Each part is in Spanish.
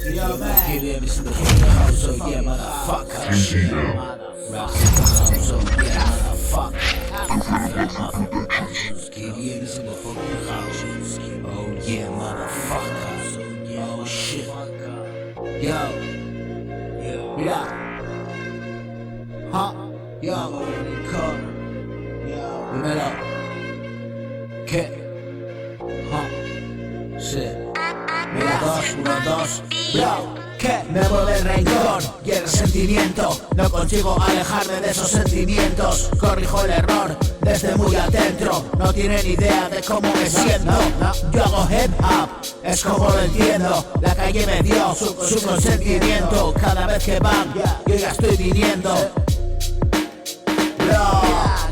Yo, man. Give everything in the house, so yeah, motherfucker. Raps in the house, so yeah, motherfucker. Give everything in the fucking house. Oh yeah, motherfucker. Oh shit. Yo. Mira. Ha. Yo. Dímelo. ¿Qué? Sí. Mira, uno, dos, bro. ¿Qué? Me mueve el rencor y el resentimiento. No consigo alejarme de esos sentimientos. Corrijo el error desde muy adentro. No tienen idea de cómo me siento. Yo hago hip hop, es como lo entiendo. La calle me dio su consentimiento. Cada vez que van, yo ya estoy viniendo.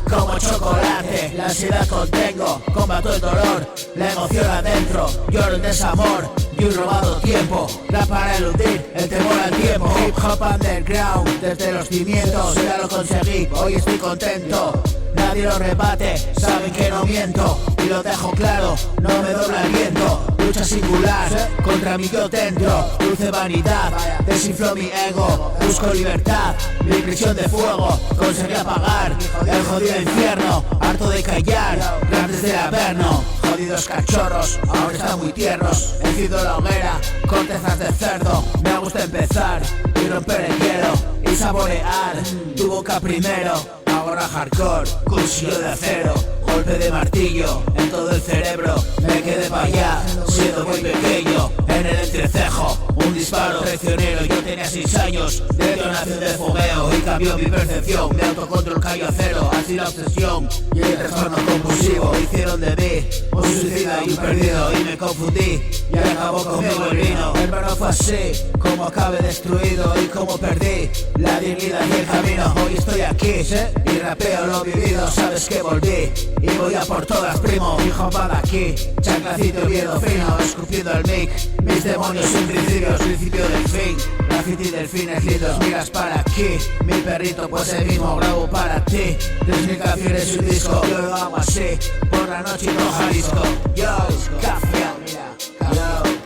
Como chocolate, la ansiedad contengo, combato el dolor, la emoción adentro, lloro el desamor y un robado tiempo, rap para eludir el temor al tiempo. Hip hop underground, desde los cimientos, ya lo conseguí, hoy estoy contento. Nadie lo rebate, saben que no miento y lo dejo claro, no me dobla el viento. Lucha singular, contra mi yo dentro, dulce vanidad, desinfló mi ego. Busco libertad, mi prisión de fuego, conseguí apagar el jodido infierno. Harto de callar, grandes del averno, jodidos cachorros, ahora están muy tiernos. Enciendo la hoguera, cortezas de cerdo. Me gusta empezar y romper el hielo y saborear tu boca primero. Ahora hardcore, cuchillo de acero, golpe de martillo en todo el cerebro. Me quedé pa' allá, siendo muy pequeño, en el entrecejo, un disparo traicionero. Yo tenía 6 años, detonación de fogueo y cambió mi percepción. Mi autocontrol cayó a cero, así la obsesión y el trastorno compulsivo hicieron de mí un suicida y un perdido. Y me confundí y acabó conmigo el vino. El verano fue así, como acabé destruido y como perdí la dignidad y el camino. Hoy estoy aquí, y rapeo lo vivido, sabes que volví y voy a por todas, primo. Hijo va de aquí, chanclacito viedo fino, escupiendo el mic. Mis demonios sin principios, principio del fin. Graffiti delfines lindos, miras para aquí. Mi perrito pues el mismo, grabo para ti. 3000 canciones y un disco, yo lo hago así. Por la noche y no Jalisco. Yo, café,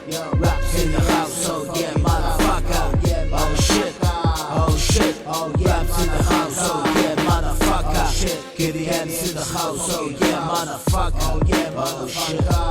yo, raps in the house, oh yeah, motherfucker. Oh shit, oh shit, oh yeah, raps in the house, oh yeah, motherfucker. Give the hands in the house, oh yeah, motherfucker. Oh yeah, motherfucker.